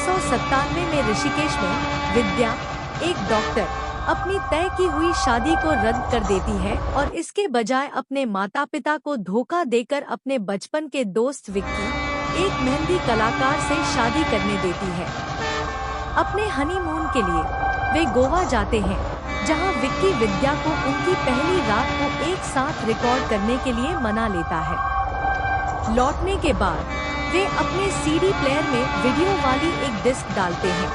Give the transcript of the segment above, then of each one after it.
1997 में ऋषिकेश में विद्या, एक डॉक्टर, अपनी तय की हुई शादी को रद्द कर देती है और इसके बजाय अपने माता पिता को धोखा देकर अपने बचपन के दोस्त विक्की, एक मेहंदी कलाकार से शादी करने देती है। अपने हनीमून के लिए वे गोवा जाते हैं, जहां विक्की विद्या को उनकी पहली रात को एक साथ रिकॉर्ड करने के लिए मना लेता है। लौटने के बाद वे अपने सीडी प्लेयर में वीडियो वाली एक डिस्क डालते हैं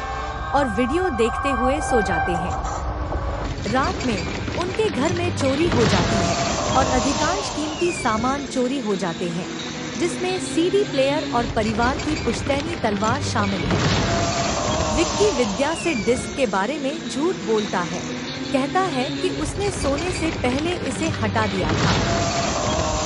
और वीडियो देखते हुए सो जाते हैं। रात में उनके घर में चोरी हो जाती है और अधिकांश कीमती सामान चोरी हो जाते हैं, जिसमें सीडी प्लेयर और परिवार की पुश्तैनी तलवार शामिल है। विक्की विद्या से डिस्क के बारे में झूठ बोलता है, कहता है कि उसने सोने से पहले इसे हटा दिया था।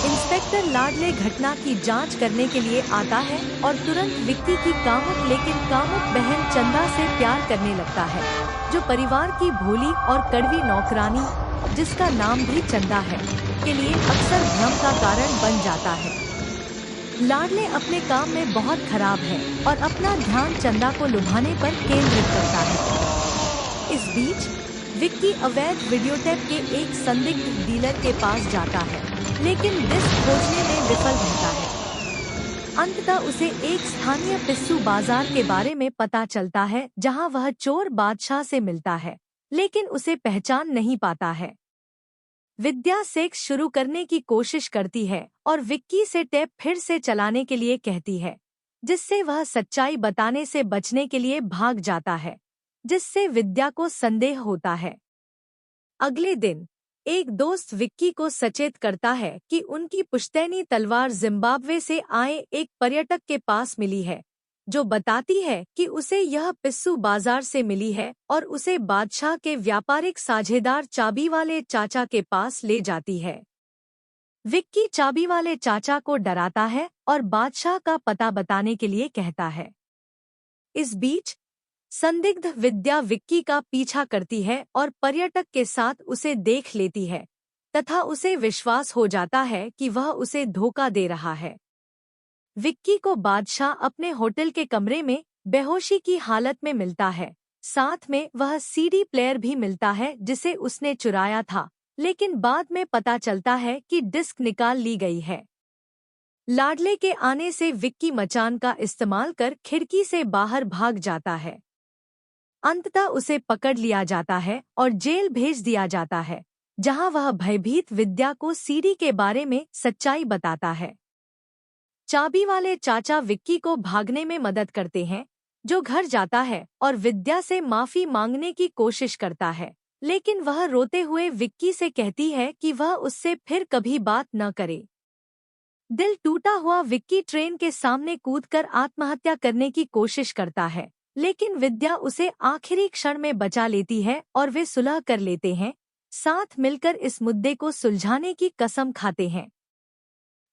इंस्पेक्टर लाडले घटना की जांच करने के लिए आता है और तुरंत विक्की की कामुक लेकिन कामुक बहन चंदा से प्यार करने लगता है, जो परिवार की भोली और कड़वी नौकरानी, जिसका नाम भी चंदा है, के लिए अक्सर भ्रम का कारण बन जाता है। लाडले अपने काम में बहुत खराब है और अपना ध्यान चंदा को लुभाने पर केंद्रित करता है। इस बीच विक्की अवैध वीडियोटेप के एक संदिग्ध डीलर के पास जाता है, लेकिन डिस्क खोजने में विफल रहता है। अंततः उसे एक स्थानीय पिस्सू बाजार के बारे में पता चलता है, जहां वह चोर बादशाह से मिलता है, लेकिन उसे पहचान नहीं पाता है। विद्या सेक्स शुरू करने की कोशिश करती है और विक्की से टेप फिर से चलाने के लिए कहती है, जिससे वह सच्चाई बताने से बचने के लिए भाग जाता है, जिससे विद्या को संदेह होता है। अगले दिन एक दोस्त विक्की को सचेत करता है कि उनकी पुश्तैनी तलवार जिम्बाब्वे से आए एक पर्यटक के पास मिली है, जो बताती है कि उसे यह पिस्सू बाजार से मिली है और उसे बादशाह के व्यापारिक साझेदार चाबी वाले चाचा के पास ले जाती है। विक्की चाबी वाले चाचा को डराता है और बादशाह का पता बताने के लिए कहता है। इस बीच संदिग्ध विद्या विक्की का पीछा करती है और पर्यटक के साथ उसे देख लेती है तथा उसे विश्वास हो जाता है कि वह उसे धोखा दे रहा है। विक्की को बादशाह अपने होटल के कमरे में बेहोशी की हालत में मिलता है। साथ में वह सीडी प्लेयर भी मिलता है, जिसे उसने चुराया था, लेकिन बाद में पता चलता है कि डिस्क निकाल ली गई है। लाडले के आने से विक्की मचान का इस्तेमाल कर खिड़की से बाहर भाग जाता है। अंततः उसे पकड़ लिया जाता है और जेल भेज दिया जाता है, जहां वह भयभीत विद्या को सीडी के बारे में सच्चाई बताता है। चाबी वाले चाचा विक्की को भागने में मदद करते हैं, जो घर जाता है और विद्या से माफी मांगने की कोशिश करता है, लेकिन वह रोते हुए विक्की से कहती है कि वह उससे फिर कभी बात न करे। दिल टूटा हुआ विक्की ट्रेन के सामने कूदकर आत्महत्या करने की कोशिश करता है, लेकिन विद्या उसे आखिरी क्षण में बचा लेती है और वे सुलह कर लेते हैं, साथ मिलकर इस मुद्दे को सुलझाने की कसम खाते हैं।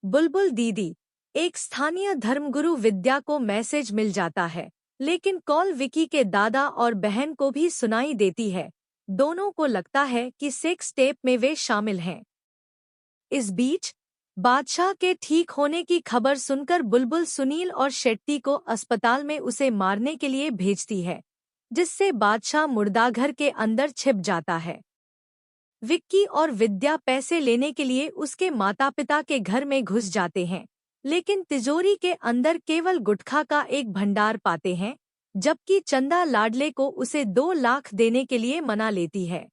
बुलबुल दीदी, एक स्थानीय धर्मगुरु विद्या को मैसेज मिल जाता है, लेकिन कॉल विक्की के दादा और बहन को भी सुनाई देती है। दोनों को लगता है कि सेक्स टेप में वे शामिल हैं। इस बीच बादशाह के ठीक होने की खबर सुनकर बुलबुल सुनील और शेट्टी को अस्पताल में उसे मारने के लिए भेजती है, जिससे बादशाह मुर्दाघर के अंदर छिप जाता है। विक्की और विद्या पैसे लेने के लिए उसके माता पिता के घर में घुस जाते हैं, लेकिन तिजोरी के अंदर केवल गुटखा का एक भंडार पाते हैं, जबकि चंदा लाडले को उसे 2 लाख देने के लिए मना लेती है।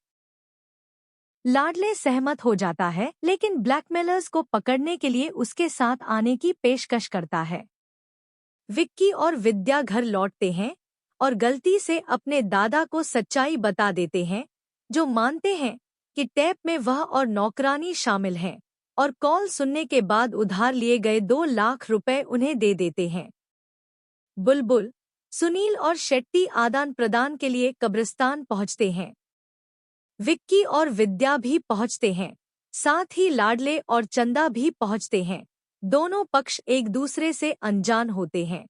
लाडले सहमत हो जाता है, लेकिन ब्लैकमेलर्स को पकड़ने के लिए उसके साथ आने की पेशकश करता है। विक्की और विद्या घर लौटते हैं और गलती से अपने दादा को सच्चाई बता देते हैं, जो मानते हैं कि टेप में वह और नौकरानी शामिल हैं, और कॉल सुनने के बाद उधार लिए गए 2 लाख रुपए उन्हें दे देते हैं। बुलबुल, सुनील और शेट्टी आदान प्रदान के लिए कब्रिस्तान पहुंचते हैं। विक्की और विद्या भी पहुंचते हैं, साथ ही लाडले और चंदा भी पहुंचते हैं। दोनों पक्ष एक दूसरे से अनजान होते हैं।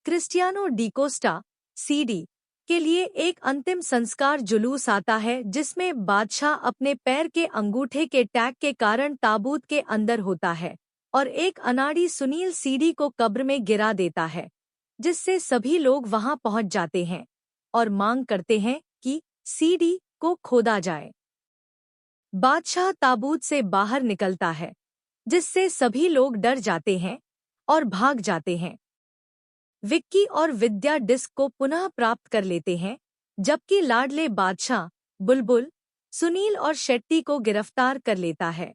क्रिस्टियानो डिकोस्टा, सीडी, के लिए एक अंतिम संस्कार जुलूस आता है, जिसमें बादशाह अपने पैर के अंगूठे के टैग के कारण ताबूत के अंदर होता है और एक अनाड़ी सुनील सीडी को कब्र में गिरा देता है। जिससे सभी लोग वहां पहुंच जाते हैं और मांग करते हैं कि सीडी को खोदा जाए। बादशाह ताबूत से बाहर निकलता है, जिससे सभी लोग डर जाते हैं और भाग जाते हैं। विक्की और विद्या डिस्क को पुनः प्राप्त कर लेते हैं, जबकि लाडले बादशाह बुलबुल, सुनील और शेट्टी को गिरफ्तार कर लेता है।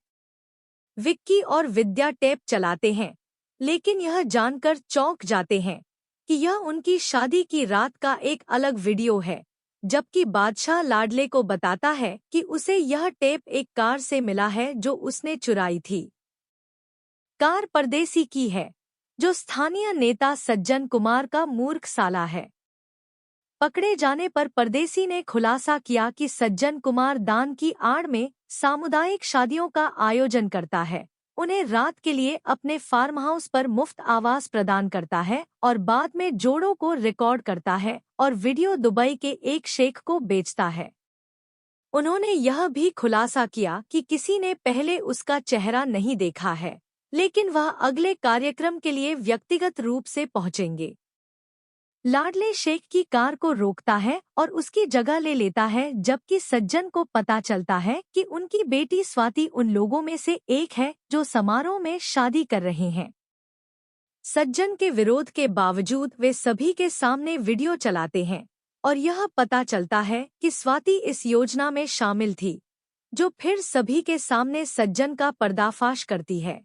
विक्की और विद्या टेप चलाते हैं, लेकिन यह जानकर चौंक जाते हैं कि यह उनकी शादी की रात का एक अलग वीडियो है, जबकि बादशाह लाडले को बताता है कि उसे यह टेप एक कार से मिला है जो उसने चुराई थी। कार परदेसी की है, जो स्थानीय नेता सज्जन कुमार का मूर्ख साला है। पकड़े जाने पर परदेसी ने खुलासा किया कि सज्जन कुमार दान की आड़ में सामुदायिक शादियों का आयोजन करता है, उन्हें रात के लिए अपने फार्म हाउस पर मुफ्त आवास प्रदान करता है और बाद में जोड़ों को रिकॉर्ड करता है और वीडियो दुबई के एक शेख को बेचता है। उन्होंने यह भी खुलासा किया कि किसी ने पहले उसका चेहरा नहीं देखा है, लेकिन वह अगले कार्यक्रम के लिए व्यक्तिगत रूप से पहुंचेंगे। लाडले शेख की कार को रोकता है और उसकी जगह ले लेता है, जबकि सज्जन को पता चलता है कि उनकी बेटी स्वाति उन लोगों में से एक है जो समारोह में शादी कर रहे हैं। सज्जन के विरोध के बावजूद वे सभी के सामने वीडियो चलाते हैं और यह पता चलता है कि स्वाति इस योजना में शामिल थी, जो फिर सभी के सामने सज्जन का पर्दाफाश करती है।